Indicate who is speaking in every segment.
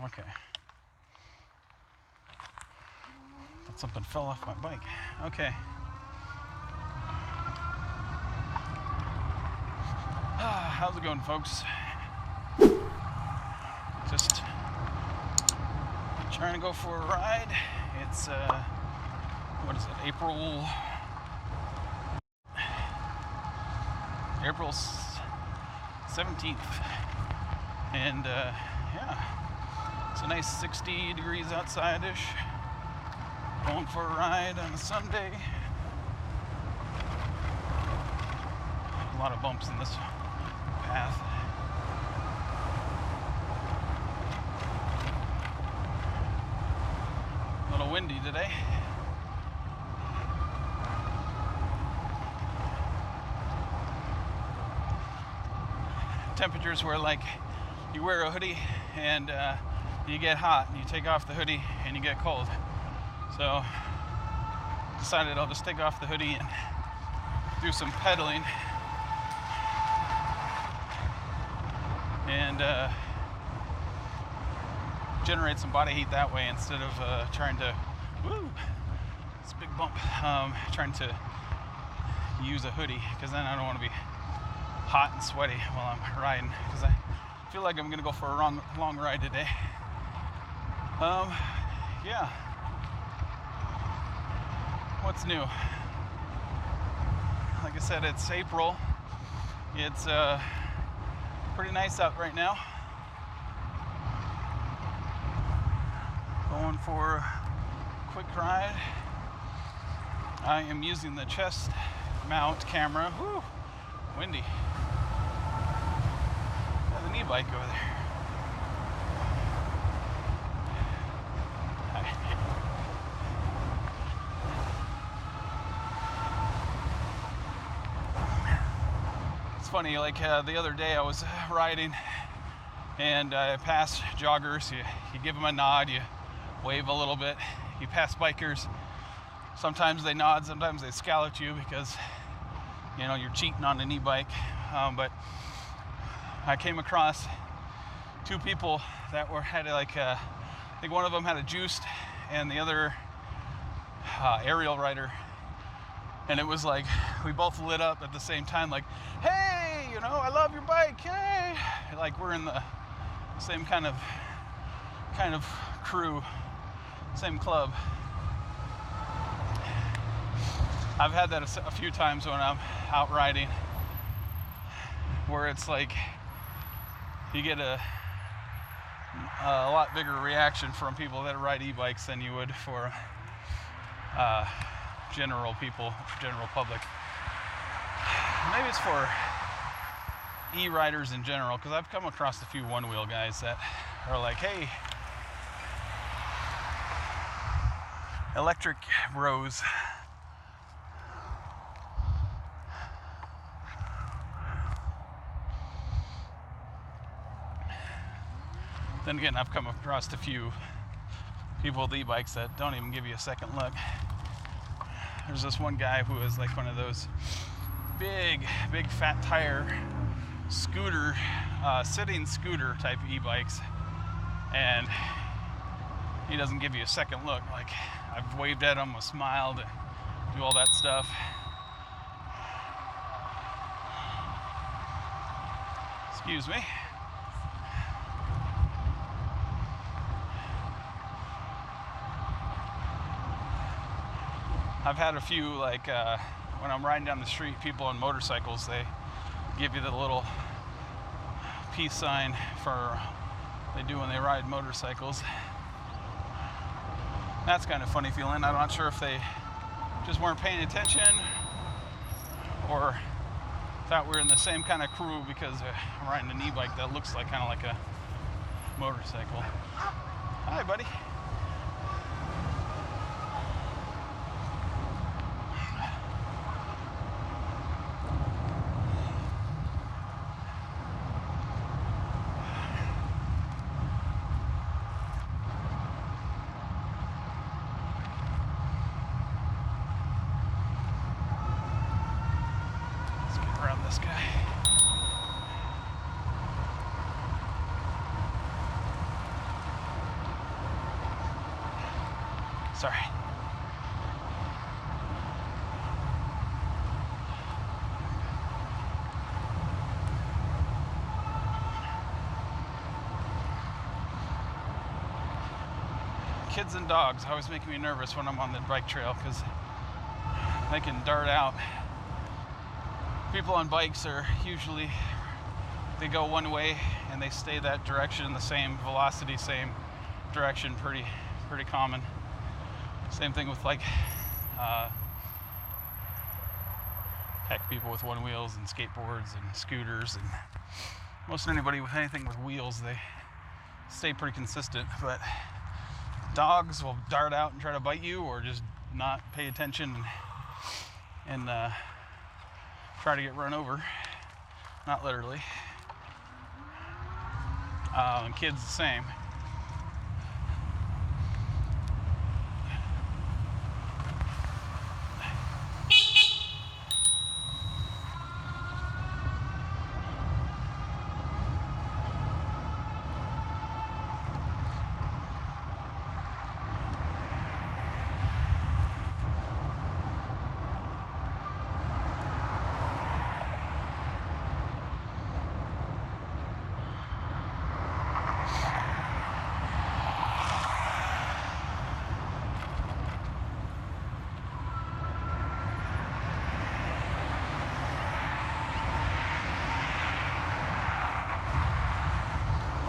Speaker 1: Okay. Thought something fell off my bike. Okay. How's it going, folks? Just trying to go for a ride. It's what is it? April 17th, and yeah, it's a nice 60 degrees outside-ish. Going for a ride on a Sunday. A lot of bumps in this path. A little windy today. Temperatures where like you wear a hoodie and you get hot, and you take off the hoodie and you get cold. So decided I'll just take off the hoodie and do some pedaling and generate some body heat that way instead of trying to, it's a big bump, trying to use a hoodie, because then I don't want to be hot and sweaty while I'm riding, because I feel like I'm going to go for a long ride today. Yeah. What's new? Like I said, it's April. It's pretty nice out right now. Going for a quick ride. I am using the chest mount camera. Woo! Windy. There's an e-bike over there. It's funny, like the other day I was riding and I passed joggers. You give them a nod, you wave a little bit. You pass bikers. Sometimes they nod, sometimes they scowl at you because you know you're cheating on an e-bike. But I came across two people that had like I think one of them had a juiced and the other aerial rider, and it was like we both lit up at the same time, like, hey, you know, I love your bike, hey, like we're in the same kind of crew, same club. I've had that a few times when I'm out riding, where it's like you get a lot bigger reaction from people that ride e-bikes than you would for general public. Maybe it's for e-riders in general, because I've come across a few one-wheel guys that are like, hey, electric bros. Then again, I've come across a few people with e-bikes that don't even give you a second look. There's this one guy who is like one of those big fat tire scooter, sitting scooter type e-bikes, and he doesn't give you a second look. Like, I've waved at him, I smiled, do all that stuff. Excuse me. I've had a few, like, when I'm riding down the street, people on motorcycles, they give you the little peace sign they do when they ride motorcycles. That's kind of funny feeling. I'm not sure if they just weren't paying attention or thought we were in the same kind of crew, because I'm riding an e-bike that looks like kind of like a motorcycle. Hi, buddy. This guy. Sorry. Kids and dogs always make me nervous when I'm on the bike trail because they can dart out. People on bikes are usually, they go one way and they stay that direction, the same velocity, same direction, pretty common. Same thing with like heck, people with one wheels and skateboards and scooters, and most anybody with anything with wheels, they stay pretty consistent. But dogs will dart out and try to bite you, or just not pay attention and try to get run over. Not literally. And kids the same.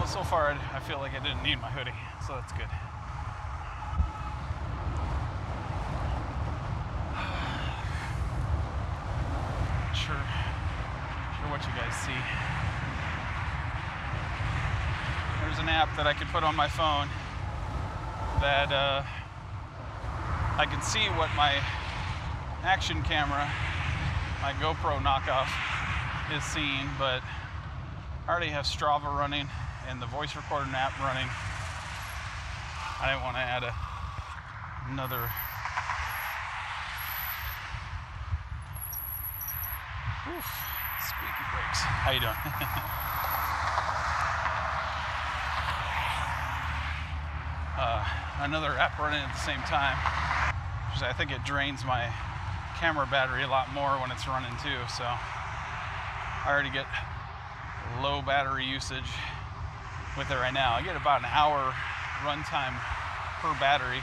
Speaker 1: So far, I feel like I didn't need my hoodie, so that's good. Sure what you guys see. There's an app that I could put on my phone that I can see what my action camera, my GoPro knockoff, is seeing, but I already have Strava running and the voice recording app running. I didn't want to add another. Oof, squeaky brakes. How you doing? Another app running at the same time. I think it drains my camera battery a lot more when it's running too. So I already get low battery usage with it right now. I get about an hour runtime per battery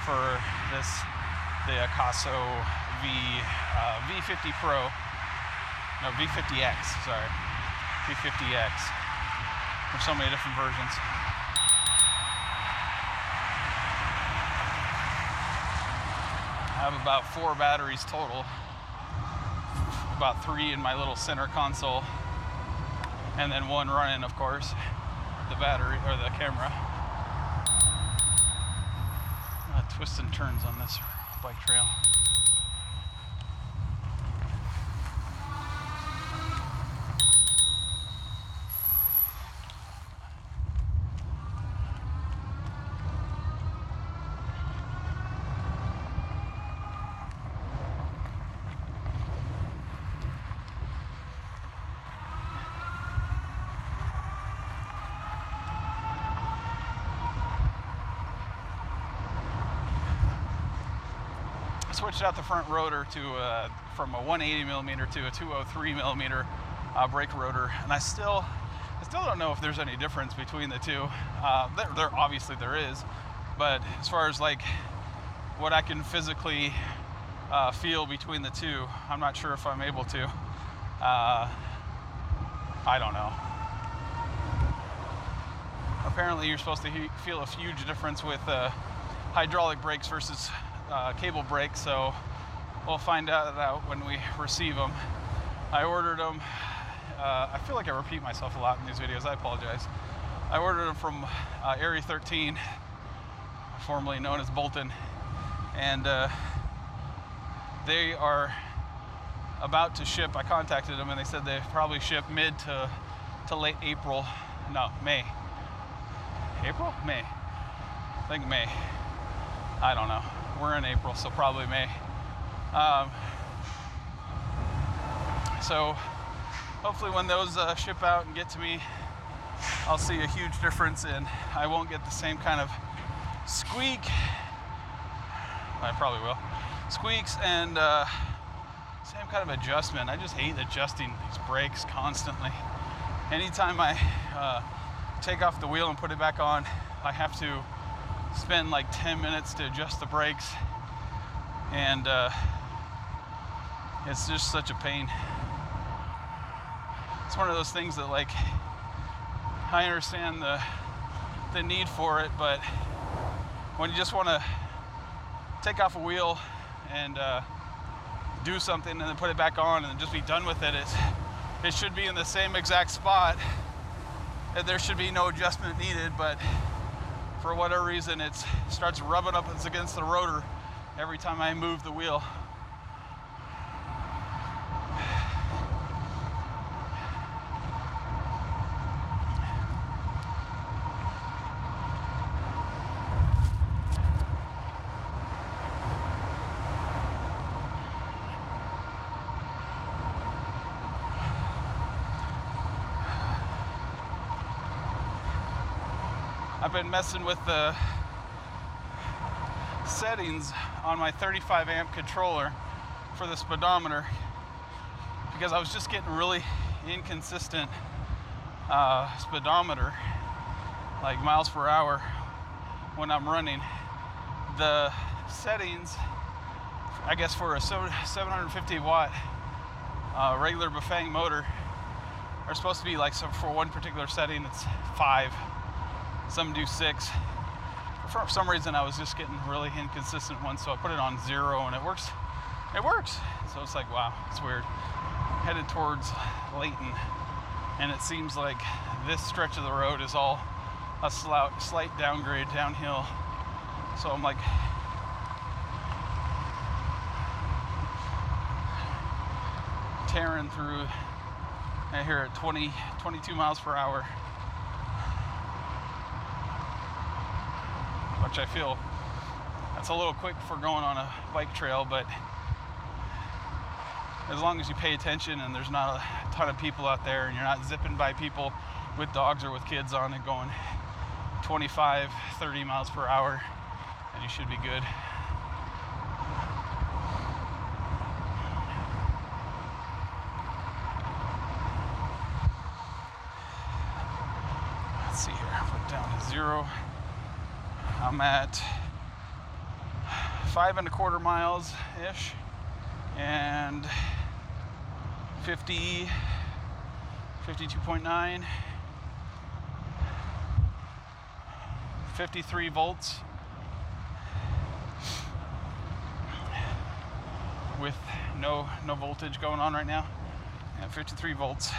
Speaker 1: for this, the Akaso V50 Pro, no, V50X, sorry, V50X. There's so many different versions. I have about 4 batteries total, about 3 in my little center console, and then 1 running, of course, the battery or the camera. Twists and turns on this bike trail. Switched out the front rotor to from a 180 millimeter to a 203 millimeter brake rotor, and I still don't know if there's any difference between the two. There obviously there is, but as far as like what I can physically feel between the two, I'm not sure if I'm able to. I don't know. Apparently you're supposed to feel a huge difference with hydraulic brakes versus cable brakes, so we'll find out when we receive them. I ordered them, I feel like I repeat myself a lot in these videos, I apologize. I ordered them from Area 13, formerly known as Bolton, and they are about to ship. I contacted them and they said they probably ship mid to late April. No, May. April? May. I think May. I don't know. We're in April, so probably May. So hopefully when those ship out and get to me, I'll see a huge difference, and I won't get the same kind of squeak I probably will. Squeaks and same kind of adjustment. I just hate adjusting these brakes constantly. Anytime I take off the wheel and put it back on, I have to spend like 10 minutes to adjust the brakes, and it's just such a pain. It's one of those things that, like, I understand the need for it, but when you just want to take off a wheel and do something and then put it back on and just be done with it, it should be in the same exact spot, and there should be no adjustment needed, but for whatever reason it starts rubbing up against the rotor every time I move the wheel. I've been messing with the settings on my 35 amp controller for the speedometer because I was just getting really inconsistent speedometer, like miles per hour when I'm running. The settings, I guess, for a 750 watt regular Bafang motor are supposed to be like, so for one particular setting it's 5. Some do 6. For some reason I was just getting really inconsistent ones, so I put it on 0 and it works. It works. So it's like, wow, it's weird. Headed towards Layton, and it seems like this stretch of the road is all a slight downgrade downhill. So I'm like tearing through here at 22 miles per hour. Which I feel that's a little quick for going on a bike trail, but as long as you pay attention and there's not a ton of people out there and you're not zipping by people with dogs or with kids on it going 25, 30 miles per hour, then you should be good. Let's see here, put it down to 0. I'm at 5 1/4 miles ish, and 52.9, 53 volts with no voltage going on right now. Yeah, 53 volts.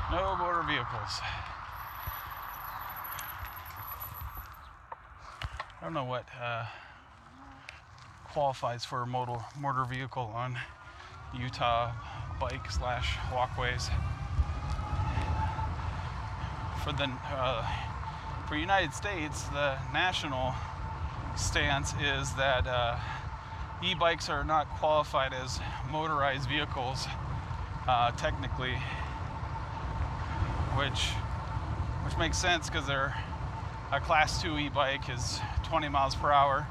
Speaker 1: No motor vehicles. I don't know what qualifies for a motor vehicle on Utah bike/walkways. For United States, the national stance is that e-bikes are not qualified as motorized vehicles technically. Which makes sense because they're a class 2 e-bike is 20 miles per hour,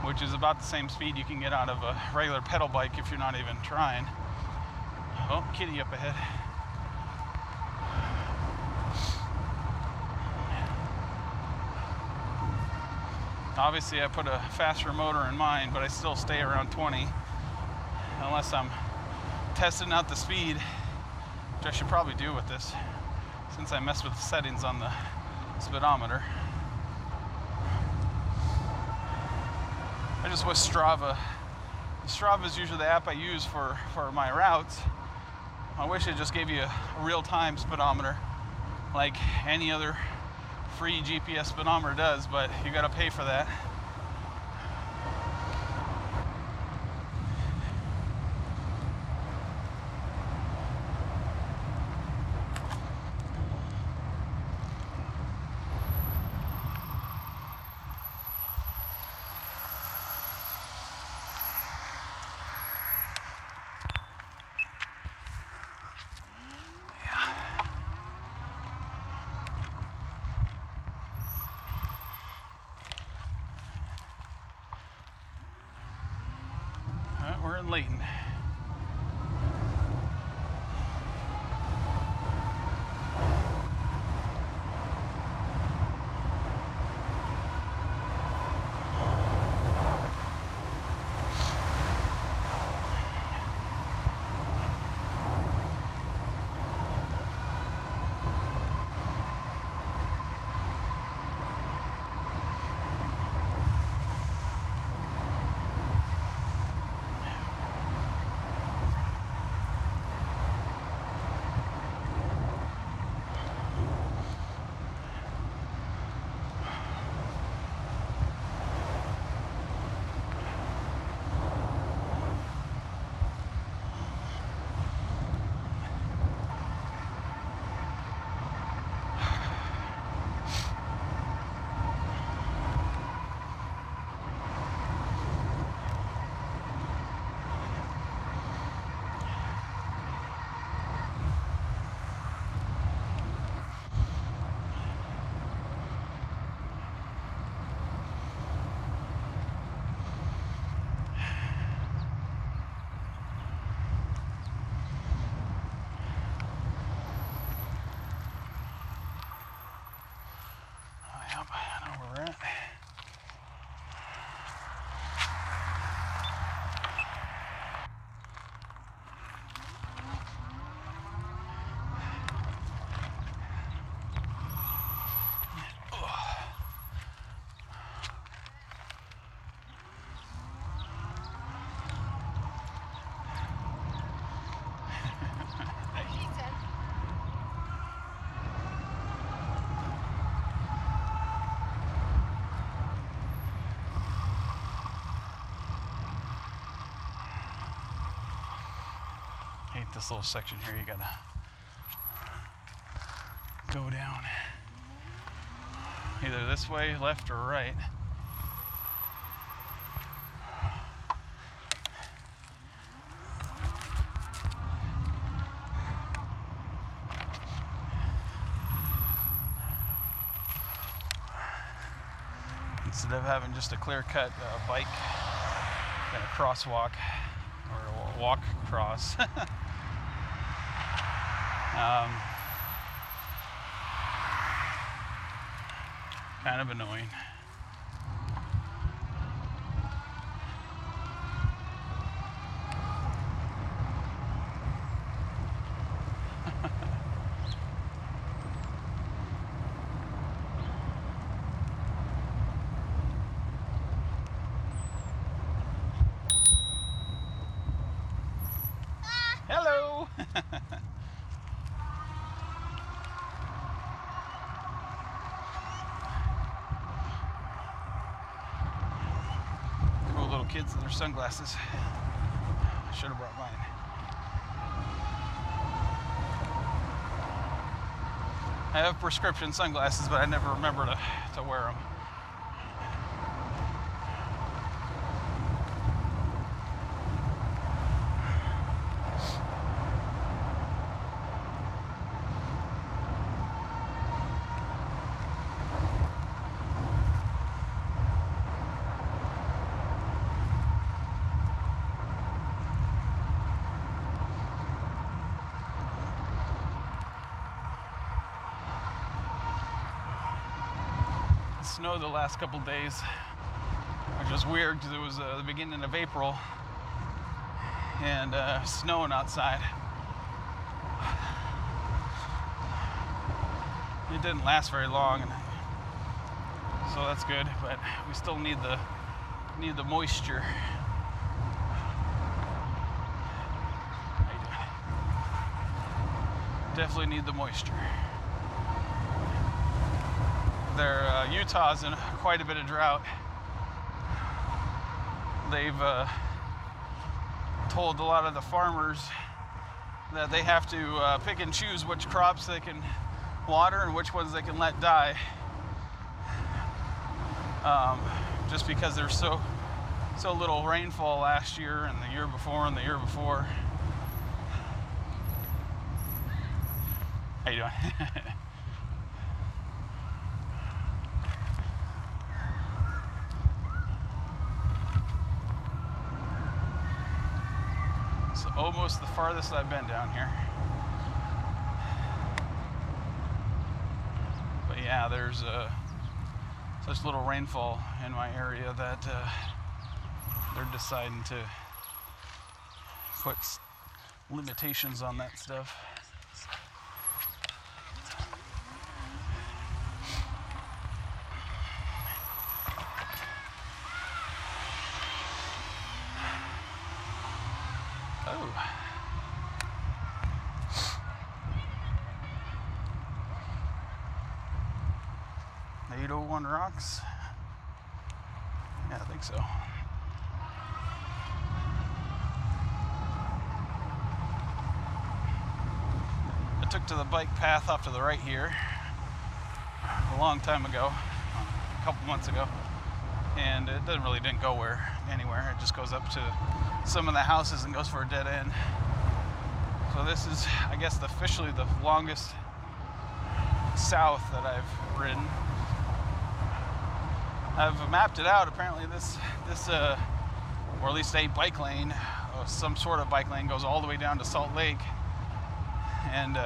Speaker 1: which is about the same speed you can get out of a regular pedal bike if you're not even trying. Oh, kitty up ahead. Obviously I put a faster motor in mine, but I still stay around 20 unless I'm testing out the speed, which I should probably do with this since I messed with the settings on the speedometer. I just wish Strava. Strava is usually the app I use for my routes. I wish it just gave you a real-time speedometer like any other free GPS speedometer does, but you gotta pay for that. in Layton. Yep, I know where we're at. Hate this little section here. You gotta go down either this way, left, or right. Instead of having just a clear-cut bike kind of crosswalk or walk cross. Kind of annoying. Hello. Cool little kids with their sunglasses. I should have brought mine. I have prescription sunglasses, but I never remember to wear them. Snow the last couple days, which was weird because it was the beginning of April and snowing outside. It didn't last very long, and so that's good. But we still need the moisture. How you doing? Definitely need the moisture. Utah's in quite a bit of drought. They've told a lot of the farmers that they have to pick and choose which crops they can water and which ones they can let die, just because there's so little rainfall last year and the year before and the year before. How you doing? almost the farthest I've been down here. But yeah, there's such little rainfall in my area that they're deciding to put limitations on that stuff. Oh. 801 rocks? Yeah, I think so. I took to the bike path off to the right here a long time ago, a couple months ago, and it didn't go anywhere. It just goes up to some of the houses and goes for a dead end. So this is, I guess, officially the longest south that I've ridden. I've mapped it out. Apparently this or at least a bike lane, some sort of bike lane, goes all the way down to Salt Lake, and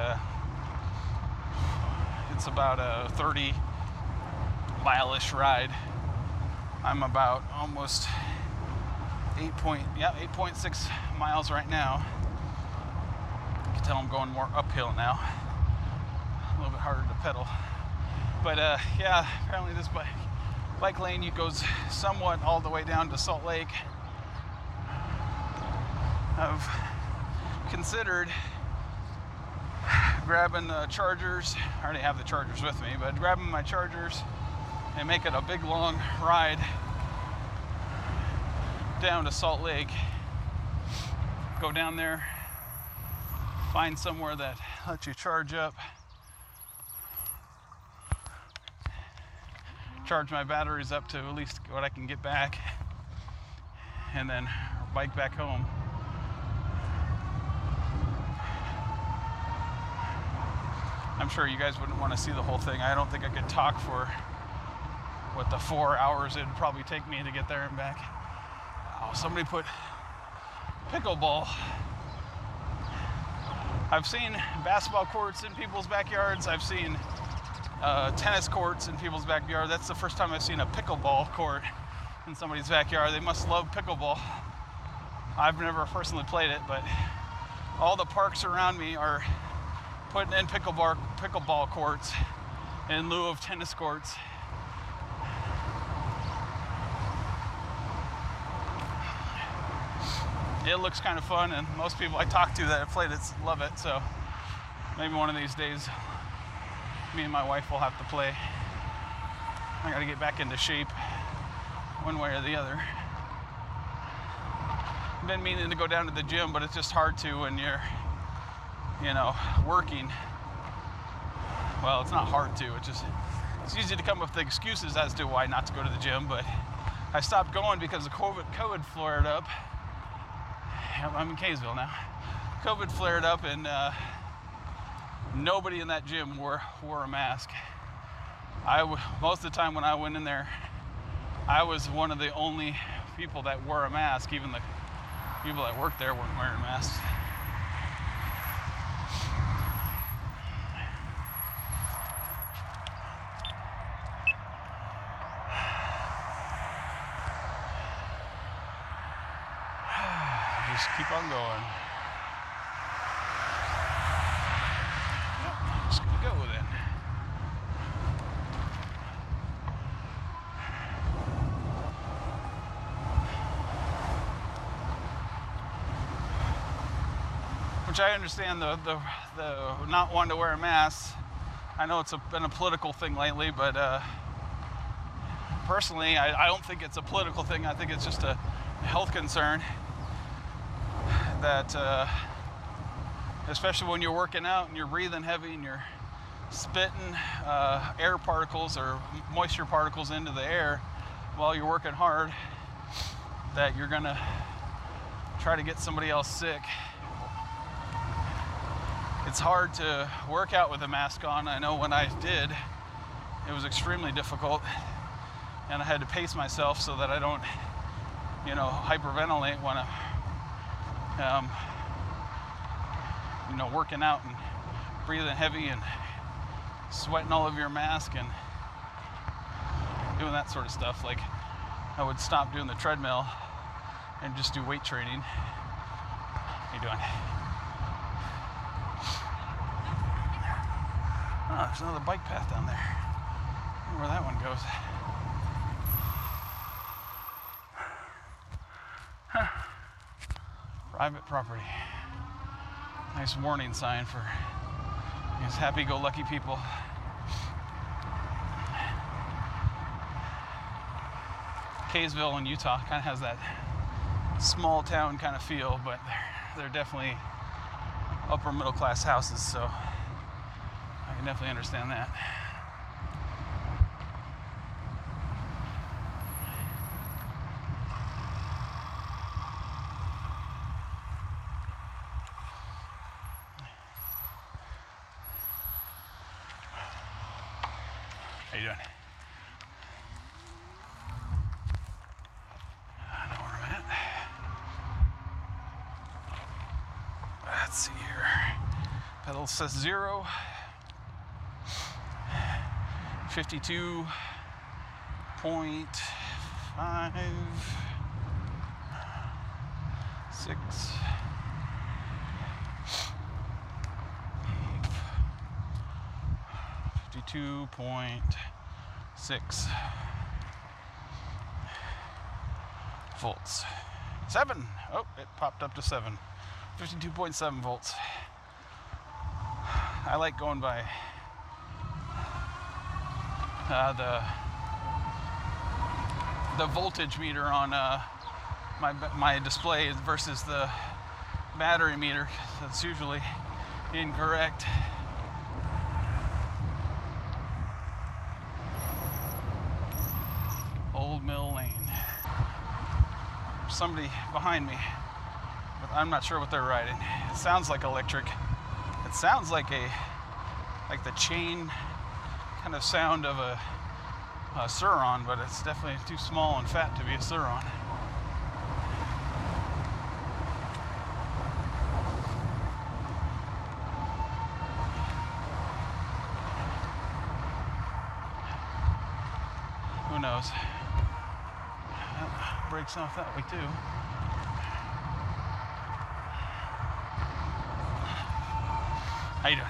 Speaker 1: it's about a 30-mile-ish ride. I'm about almost 8.6 miles right now. You can tell I'm going more uphill now. A little bit harder to pedal. But yeah, apparently this bike lane goes somewhat all the way down to Salt Lake. I've considered grabbing the chargers. I already have the chargers with me, but grabbing my chargers and make it a big long ride down to Salt Lake. Go down there, find somewhere that lets you charge up, charge my batteries up to at least what I can get back, and then bike back home. I'm sure you guys wouldn't want to see the whole thing. I don't think I could talk for the 4 hours it'd probably take me to get there and back. Oh, somebody put pickleball. I've seen basketball courts in people's backyards. I've seen tennis courts in people's backyard. That's the first time I've seen a pickleball court in somebody's backyard. They must love pickleball. I've never personally played it, but all the parks around me are putting in pickleball courts in lieu of tennis courts. It looks kind of fun, and most people I talk to that have played it love it, so maybe one of these days me and my wife will have to play. I gotta get back into shape one way or the other. I've been meaning to go down to the gym, but it's just hard to when you're, working. Well, it's not hard to, it's easy to come up with excuses as to why not to go to the gym, but I stopped going because the COVID flared up. I'm in Kaysville now. COVID flared up, and nobody in that gym wore a mask. Most of the time when I went in there, I was one of the only people that wore a mask. Even the people that worked there weren't wearing masks. Just keep on going. Yep, just gonna go with it. Which I understand the not wanting to wear a mask. I know it's been a political thing lately, but personally, I don't think it's a political thing. I think it's just a health concern. That especially when you're working out and you're breathing heavy and you're spitting air particles or moisture particles into the air while you're working hard, that you're gonna try to get somebody else sick. It's hard to work out with a mask on. I know when I did, it was extremely difficult, and I had to pace myself so that I don't hyperventilate when working out and breathing heavy and sweating all over your mask and doing that sort of stuff. Like, I would stop doing the treadmill and just do weight training. How you doing? Oh, there's another bike path down there. I wonder where that one goes. Huh. Private property. Nice warning sign for these happy-go-lucky people. Kaysville in Utah kind of has that small town kind of feel, but they're definitely upper middle class houses, so I can definitely understand that. How you doing? I know where I'm at. Let's see here. Pedal says 0. 52.5. 6. 52.6 volts. 7. Oh, it popped up to 7. 52.7 volts. I like going by the voltage meter on my display versus the battery meter. That's usually incorrect. Old Mill Lane. There's somebody behind me, but I'm not sure what they're riding. It sounds like electric. It sounds like the chain kind of sound of a Suron, but it's definitely too small and fat to be a Suron. Who knows? That breaks off that way too. How you doing?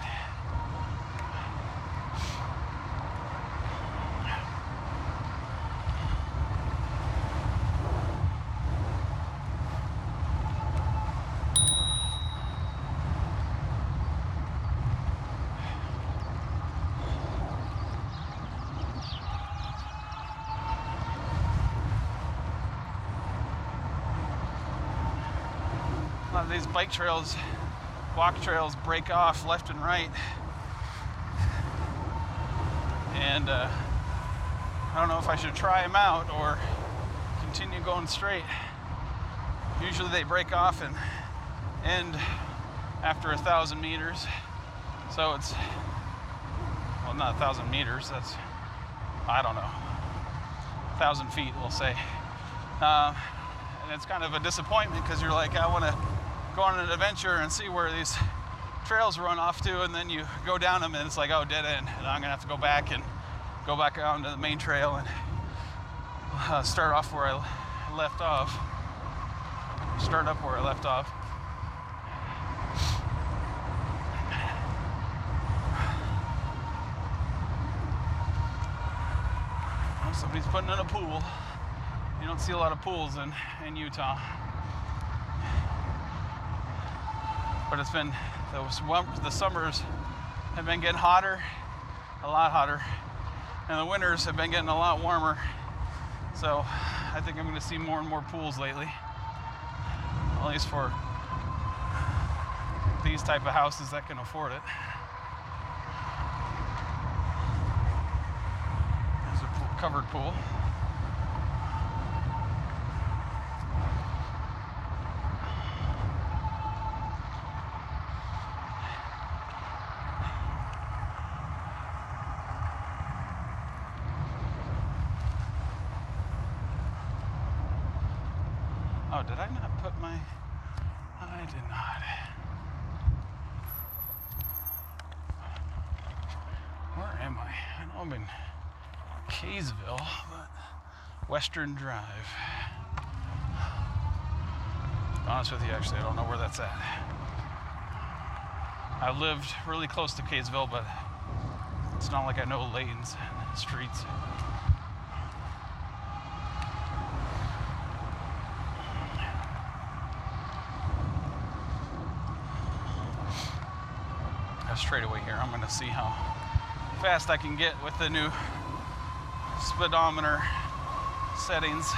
Speaker 1: A lot of these bike trails, walk trails break off left and right, and I don't know if I should try them out or continue going straight. Usually they break off and end after 1,000 meters, so it's, well, not 1,000 meters, that's, I don't know, 1,000 feet, we'll say. And it's kind of a disappointment because you're like, I want to go on an adventure and see where these trails run off to, and then you go down them and it's like, oh, dead end, and I'm gonna have to go back out to the main trail and start off where I left off. Start up where I left off. Well, somebody's putting in a pool. You don't see a lot of pools in Utah. But it's been, the summers have been getting hotter, a lot hotter, and the winters have been getting a lot warmer. So I think I'm going to see more and more pools lately, at least for these type of houses that can afford it. There's a pool, covered pool. Oh, did I not put my... I did not. Where am I? I know I'm in Kaysville, but Western Drive. To be honest with you, actually, I don't know where that's at. I lived really close to Kaysville, but it's not like I know lanes and streets. Straight away here, I'm going to see how fast I can get with the new speedometer settings.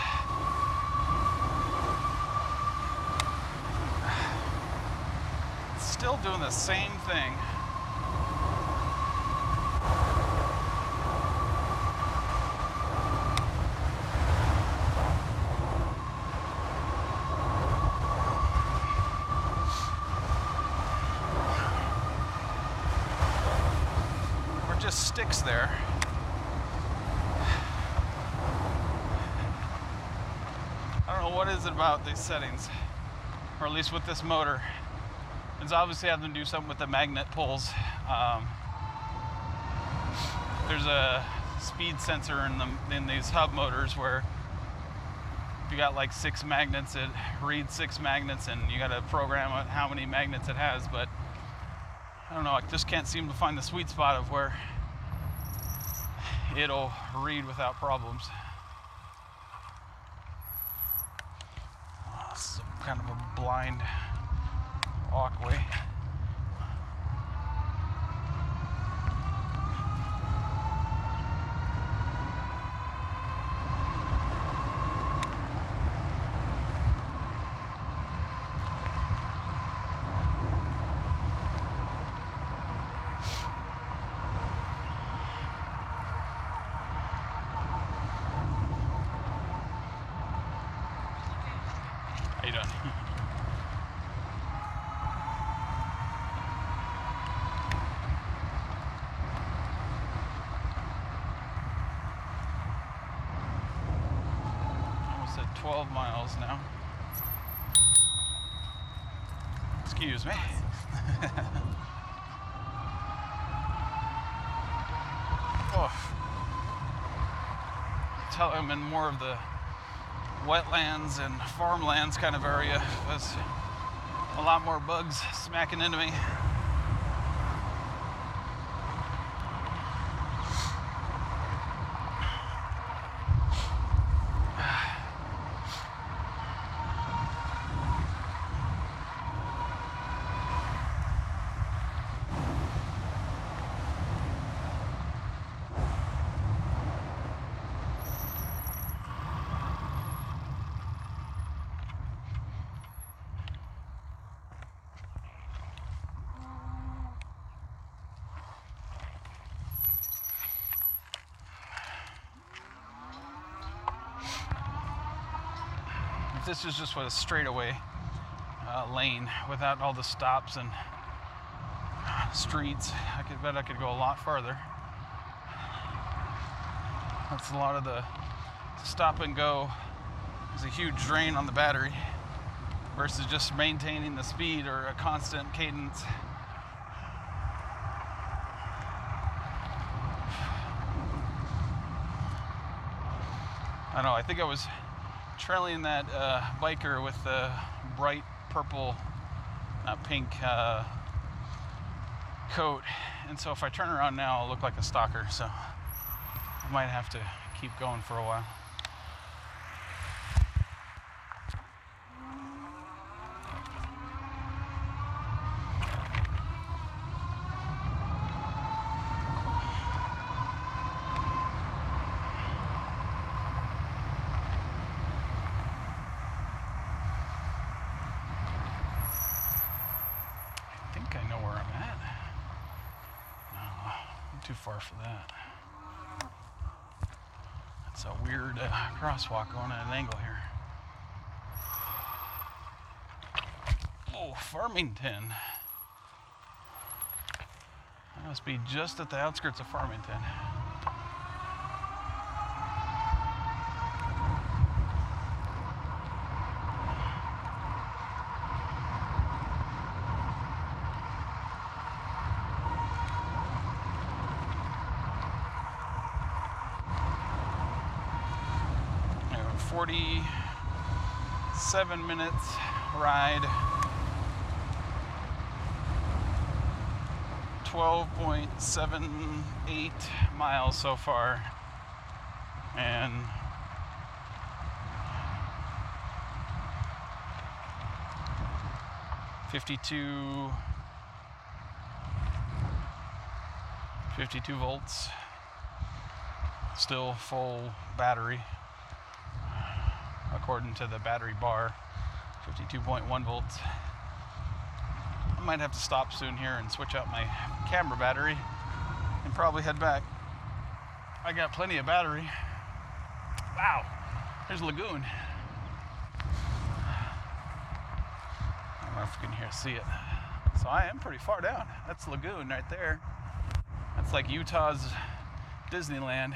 Speaker 1: It's still doing the same thing. Just sticks there. I don't know what is it about these settings, or at least with this motor. It's obviously having to do something with the magnet pulls. There's a speed sensor in these hub motors where if you got like 6 magnets, it reads 6 magnets, and you got to program how many magnets it has. But I don't know, I just can't seem to find the sweet spot of where it'll read without problems. It's kind of a blind walkway. How you doing? Almost at 12 miles now. Excuse me. Oh. Tell I'm in more of the wetlands and farmlands kind of area. There's a lot more bugs smacking into me. This is just what a straightaway lane without all the stops and streets. I could go a lot farther. That's a lot of the stop and go is a huge drain on the battery versus just maintaining the speed or a constant cadence. I don't know, I think I was trailing that biker with the bright purple, pink coat, and so if I turn around now I'll look like a stalker, so I might have to keep going for a while. Too far for that. It's a weird crosswalk going at an angle here. Oh, Farmington. I must be just at the outskirts of Farmington. 47 minutes ride. 12.78 miles so far, and $52 volts, still full battery according to the battery bar. 52.1 volts. I might have to stop soon here and switch out my camera battery and probably head back. I got plenty of battery. Wow, there's Lagoon. I don't know if you can see it. So I am pretty far down. That's Lagoon right there. That's like Utah's Disneyland.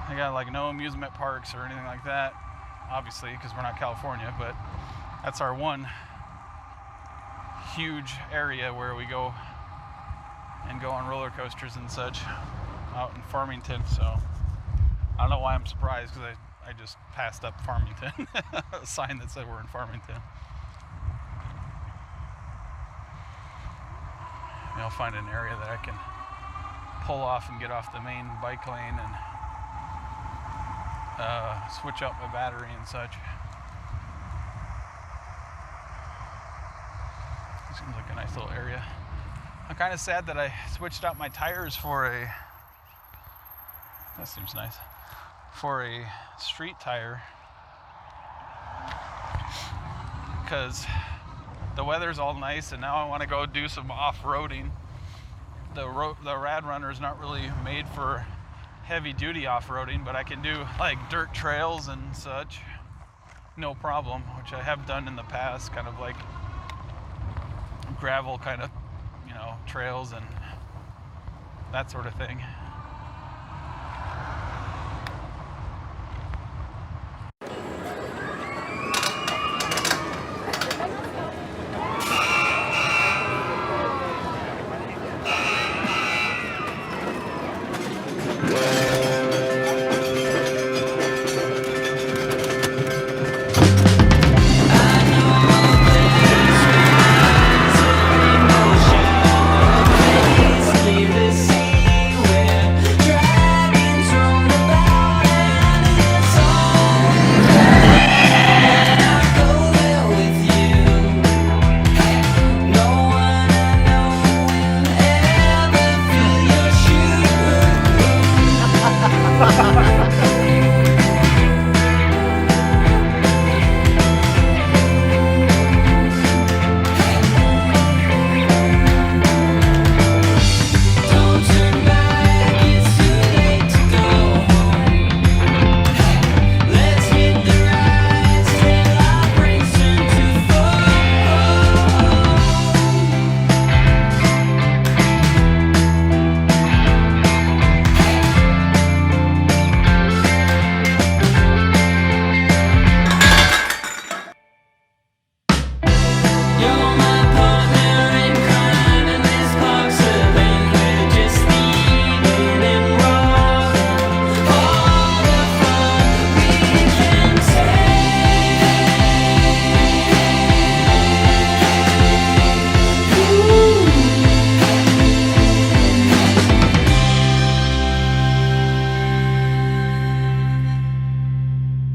Speaker 1: They got like no amusement parks or anything like that, obviously, because we're not California, but that's our one huge area where we go and go on roller coasters and such out in Farmington. So I don't know why I'm surprised, because I just passed up Farmington, a sign that said we're in Farmington. I'll find an area that I can pull off and get off the main bike lane and switch out my battery and such. Seems like a nice little area. I'm kind of sad that I switched out my tires for that seems nice, for a street tire, because the weather's all nice and now I want to go do some off-roading. The RadRunner is not really made for heavy duty off-roading, but I can do like dirt trails and such, no problem, which I have done in the past, kind of like gravel kind of, trails and that sort of thing.